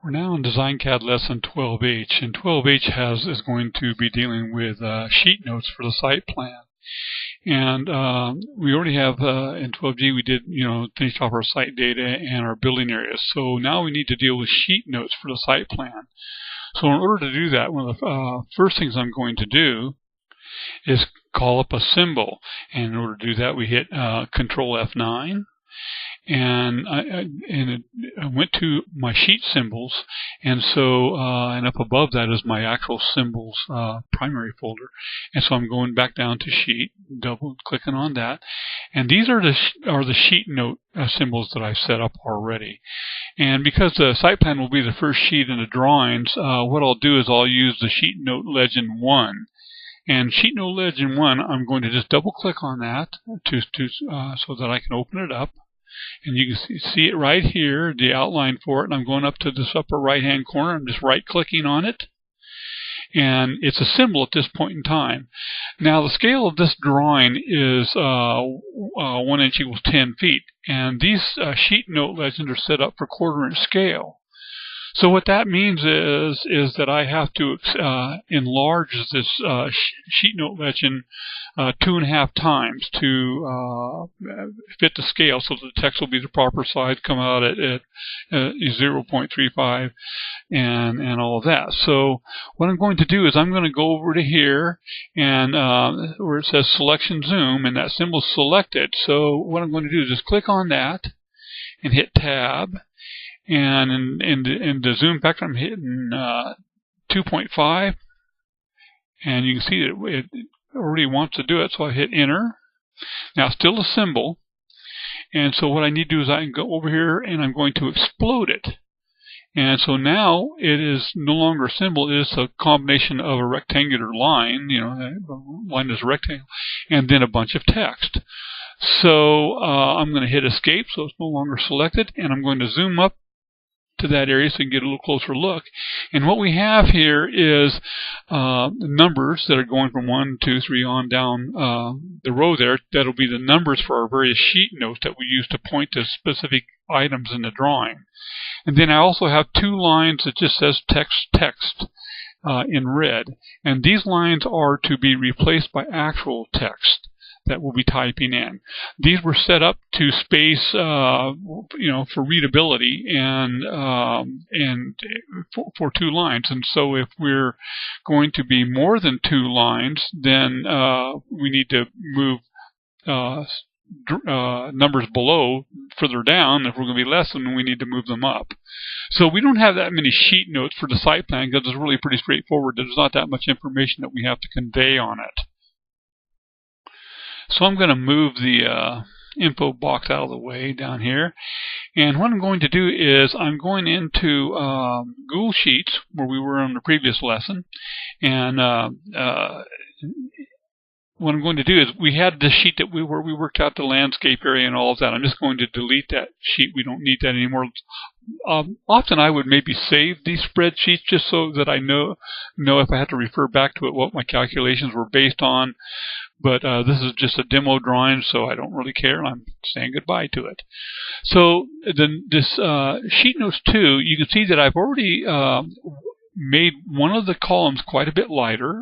We're now in Dcad lesson 12H, and 12H is going to be dealing with sheet notes for the site plan. And we already have in 12G we did finished off our site data and our building areas. So now we need to deal with sheet notes for the site plan. So in order to do that, one of the first things I'm going to do is call up a symbol. And in order to do that, we hit Control F9. And I went to my sheet symbols, and so and up above that is my actual symbols primary folder. And so I'm going back down to sheet, double clicking on that, and these are the sheet note symbols that I've set up already. And because the site plan will be the first sheet in the drawings, what I'll do is I'll use the sheet note legend 1. And sheet note legend 1, I'm going to just double click on that so that I can open it up. And you can see it right here, the outline for it. And I'm going up to this upper right-hand corner. I'm just right-clicking on it. And it's a symbol at this point in time. Now, the scale of this drawing is 1 inch equals 10 feet. And these sheet note legends are set up for quarter-inch scale. So what that means is that I have to enlarge this sheet note legend 2.5 times to fit the scale, so that the text will be the proper size, come out at 0.35 and all of that. So what I'm going to do is I'm going to go over to here and where it says selection zoom, and that symbol's selected. So what I'm going to do is just click on that and hit tab. And in the zoom factor, I'm hitting 2.5, and you can see that it already wants to do it, so I hit enter. Now, still a symbol, and so what I need to do is I can go over here and I'm going to explode it. And so now it is no longer a symbol, it is a combination of a rectangular line, a line is a rectangle, and then a bunch of text. So I'm going to hit escape, so it's no longer selected, and I'm going to zoom up to that area so you can get a little closer look. And what we have here is numbers that are going from 1, 2, 3 on down the row there. That'll be the numbers for our various sheet notes that we use to point to specific items in the drawing. And then I also have 2 lines that just says text in red. And these lines are to be replaced by actual text that we'll be typing in. These were set up to space, for readability and for 2 lines. And so if we're going to be more than 2 lines, then we need to move numbers below further down. If we're going to be less, then we need to move them up. So we don't have that many sheet notes for the site plan because it's really pretty straightforward. There's not that much information that we have to convey on it. So I'm going to move the info box out of the way down here. And what I'm going to do is I'm going into Google Sheets, where we were on the previous lesson. And what I'm going to do is we had this sheet where we worked out the landscape area and all of that. I'm just going to delete that sheet. We don't need that anymore. Often I would maybe save these spreadsheets just so that I know if I have to refer back to it what my calculations were based on. But this is just a demo drawing, so I don't really care. I'm saying goodbye to it. So then this sheet notes 2, you can see that I've already made one of the columns quite a bit wider,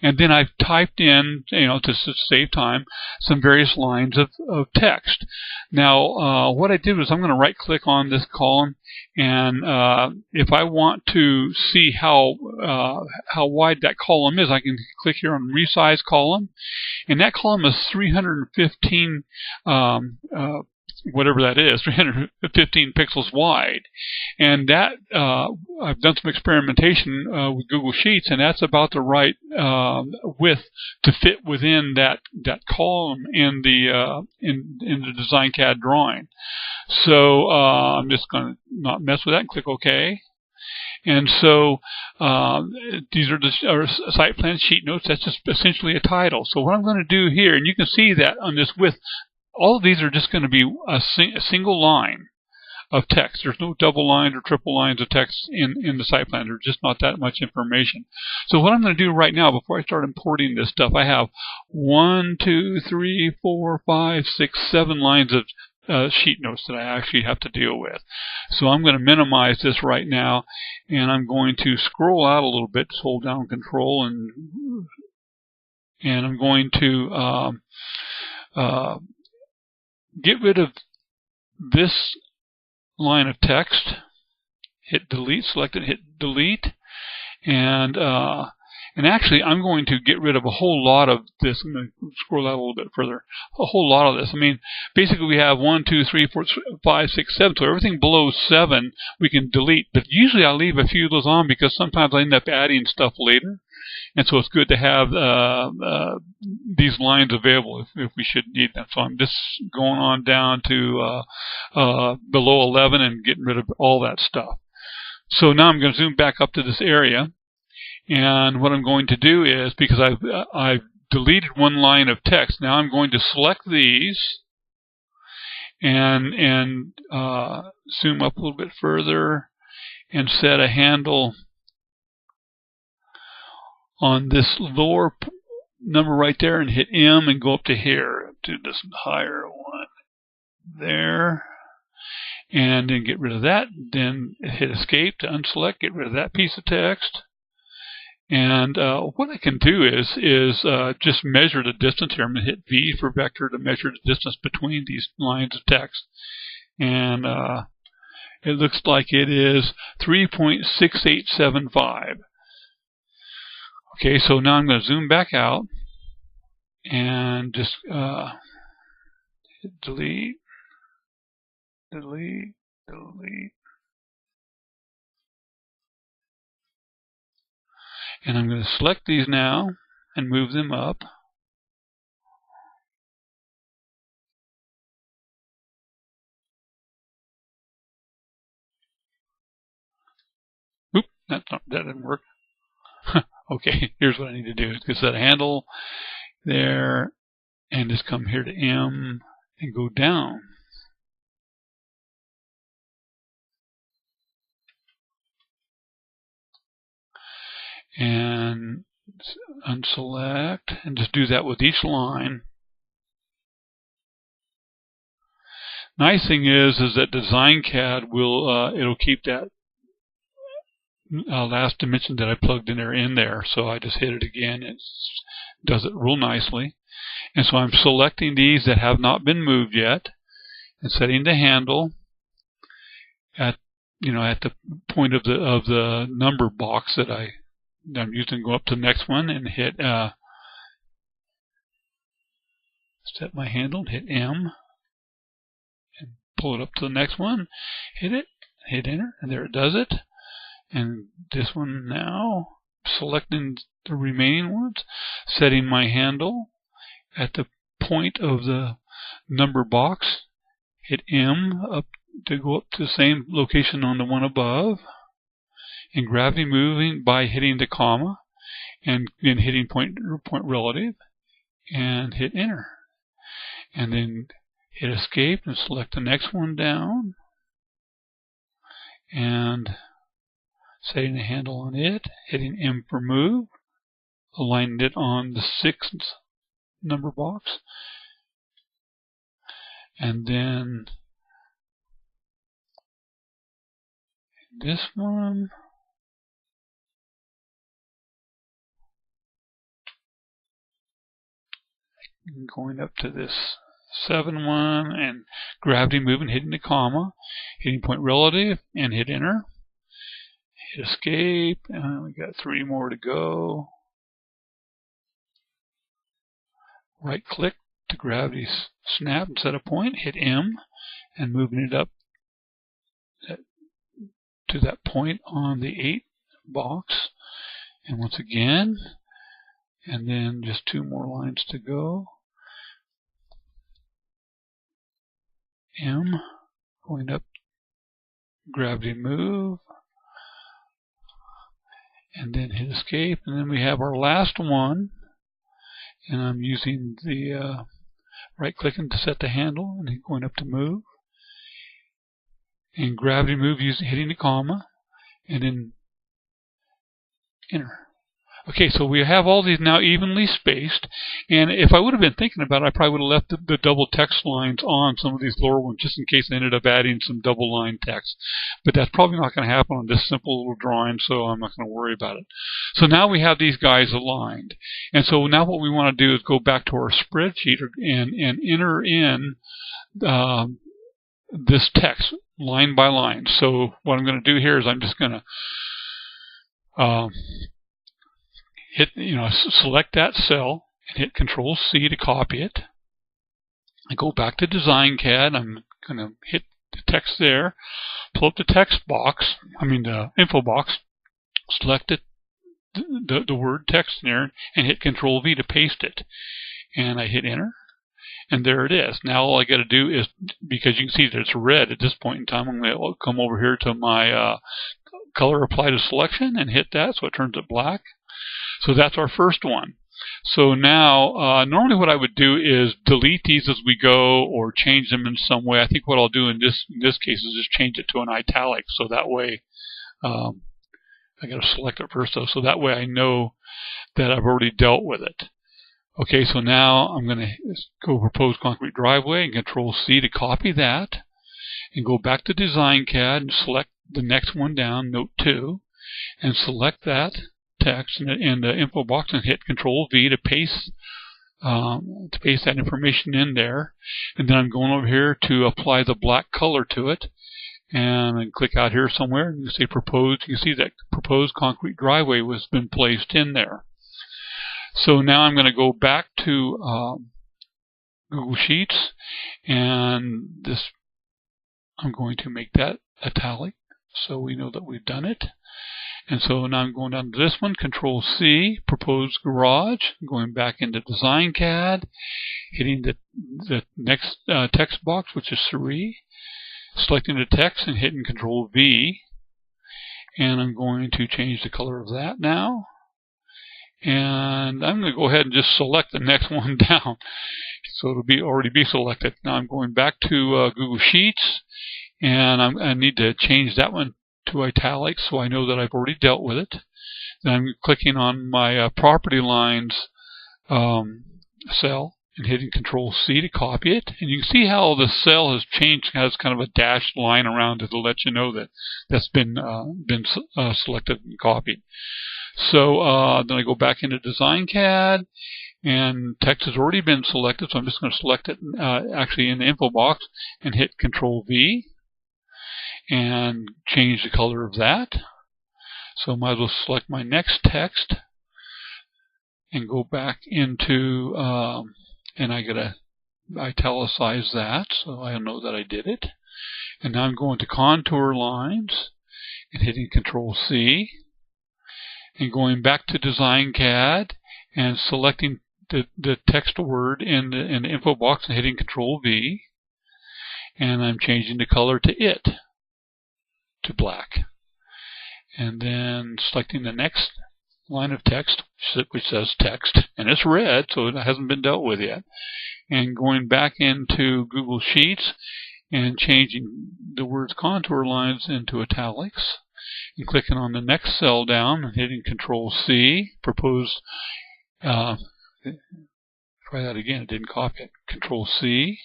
and then I've typed in, to save time, some various lines of text. Now, what I did was I'm going to right-click on this column, and if I want to see how wide that column is, I can click here on Resize Column, and that column is 315 whatever that is, 315 pixels wide. And that, I've done some experimentation with Google Sheets, and that's about the right width to fit within that column in the Dcad drawing. So I'm just going to not mess with that and click OK. And so these are the site plan sheet notes. That's just essentially a title. So what I'm going to do here, and you can see that on this width, all of these are just going to be a single line of text. There's no double lines or triple lines of text in the site plan. There's just not that much information. So what I'm going to do right now, before I start importing this stuff, I have 1, 2, 3, 4, 5, 6, 7 lines of sheet notes that I actually have to deal with. So I'm going to minimize this right now, and I'm going to scroll out a little bit, just hold down Control, and I'm going to get rid of this line of text. Hit delete, select it, hit delete, and actually I'm going to get rid of a whole lot of this. I'm going to scroll out a little bit further. A whole lot of this. I mean, basically we have 1, 2, 3, 4, 5, 6, 7. So everything below 7 we can delete. But usually I leave a few of those on because sometimes I end up adding stuff later. And so it's good to have these lines available if we should need them. So I'm just going on down to below 11 and getting rid of all that stuff. So now I'm going to zoom back up to this area. And what I'm going to do is, because I've deleted one line of text, now I'm going to select these and zoom up a little bit further and set a handle on this lower number right there and hit M and go up to here, to this higher one there. And then get rid of that. Then hit Escape to unselect, get rid of that piece of text. And what I can do is just measure the distance here. I'm going to hit V for vector to measure the distance between these lines of text. And it looks like it is 3.6875. Okay, so now I'm going to zoom back out and just hit delete, delete, delete. And I'm going to select these now and move them up. Oop, that didn't work. Okay, here's what I need to do. Just set a handle there and just come here to M and go down. And unselect, and just do that with each line. Nice thing is that Dcad will it'll keep that last dimension that I plugged in there. So I just hit it again. It does it real nicely. And so I'm selecting these that have not been moved yet, and setting the handle at the point of the number box that I'm using. Go up to the next one and hit set my handle and hit M and pull it up to the next one, hit it, hit enter, and there it does it. And this one now, selecting the remaining ones, setting my handle at the point of the number box, hit M up to go up to the same location on the one above, and gravity moving by hitting the comma and then hitting point relative and hit enter. And then hit escape and select the next one down and setting the handle on it, hitting M for move, aligning it on the 6th number box, and then this one, going up to this 7 one, and gravity moving, hitting the comma, hitting point relative, and hit enter. Hit escape, and we got 3 more to go. Right click to gravity snap and set a point, hit M, and moving it up to that point on the 8 box. And once again, and then just 2 more lines to go. M, going up, gravity move, and then hit escape, and then we have our last one, and I'm using the right clicking to set the handle and then going up to move, and gravity move using hitting the comma and then enter. Okay, so we have all these now evenly spaced, and if I would have been thinking about it, I probably would have left the double text lines on some of these lower ones just in case I ended up adding some double line text. But that's probably not going to happen on this simple little drawing, so I'm not going to worry about it. So now we have these guys aligned. And so now what we want to do is go back to our spreadsheet and enter in this text line by line. So what I'm going to do here is I'm just going to select that cell and hit Control C to copy it. I go back to Dcad. I'm going to hit the text there, pull up the text box, the info box, select it, the word text in there, and hit Control V to paste it. And I hit Enter, and there it is. Now all I got to do is, because you can see that it's red at this point in time, I'm going to come over here to my color apply to selection and hit that so it turns it black. So that's our first one. So now, normally what I would do is delete these as we go or change them in some way. I think what I'll do in this case is just change it to an italic, so that way, I got to select it first though, so that way I know that I've already dealt with it. Okay, so now I'm going to go Proposed Concrete Driveway and Control C to copy that, and go back to Dcad and select the next one down, Note 2, and select that text in the info box and hit Control V to paste that information in there. And then I'm going over here to apply the black color to it, and I click out here somewhere and you say proposed. You can see that Proposed Concrete Driveway has been placed in there. So now I'm going to go back to Google Sheets, and I'm going to make that italic so we know that we've done it. And so now I'm going down to this one, Control C, Proposed Garage, going back into Dcad, hitting the next text box, which is 3, selecting the text and hitting Control V, and I'm going to change the color of that now. And I'm going to go ahead and just select the next one down, so it'll already be selected. Now I'm going back to Google Sheets, and I need to change that one to italics so I know that I've already dealt with it. Then I'm clicking on my property lines cell and hitting Control C to copy it. And you can see how the cell has changed, has kind of a dashed line around it to let you know that that's been selected and copied. So then I go back into Dcad, and text has already been selected, so I'm just going to select it actually in the info box and hit Control V and change the color of that. So I might as well select my next text and go back into, and I gotta italicize that so I know that I did it. And now I'm going to contour lines and hitting Control C and going back to Dcad and selecting the text word in the info box and hitting Control V, and I'm changing the color to it, to black. And then selecting the next line of text, which says text, and it's red, so it hasn't been dealt with yet. And going back into Google Sheets and changing the words contour lines into italics, and clicking on the next cell down and hitting Control C, proposed, try that again, it didn't copy it, Control C,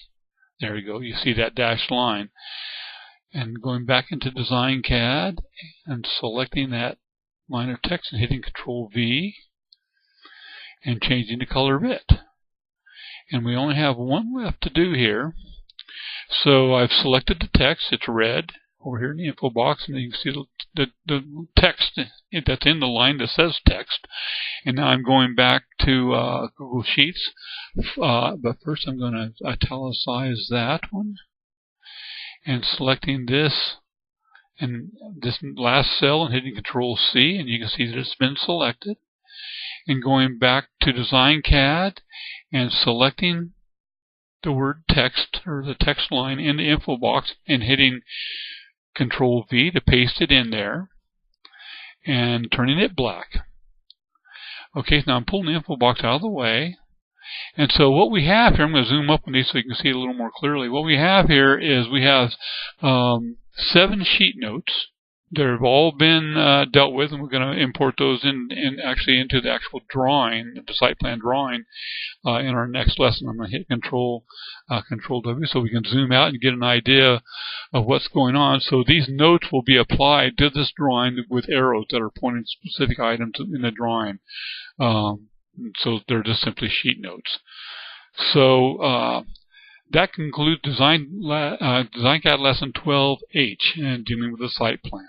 there we go, you see that dashed line. And going back into Dcad and selecting that line of text and hitting Control V and changing the color of it. And we only have one left to do here. So I've selected the text, it's red over here in the info box, and you can see the text that's in the line that says text. And now I'm going back to Google Sheets, but first I'm going to italicize that one and selecting this and this last cell and hitting Control C, and you can see that it's been selected. And going back to Dcad and selecting the word text or the text line in the info box and hitting Control V to paste it in there and turning it black. Okay, now I'm pulling the info box out of the way. And so what we have here, I'm going to zoom up on these so you can see it a little more clearly. What we have here is we have 7 sheet notes They've all been dealt with, and we're going to import those actually into the actual drawing, the site plan drawing, in our next lesson. I'm going to hit Control W so we can zoom out and get an idea of what's going on. So these notes will be applied to this drawing with arrows that are pointing to specific items in the drawing. So they're just simply sheet notes. So that concludes DesignCAD Lesson 12H and dealing with the site plan.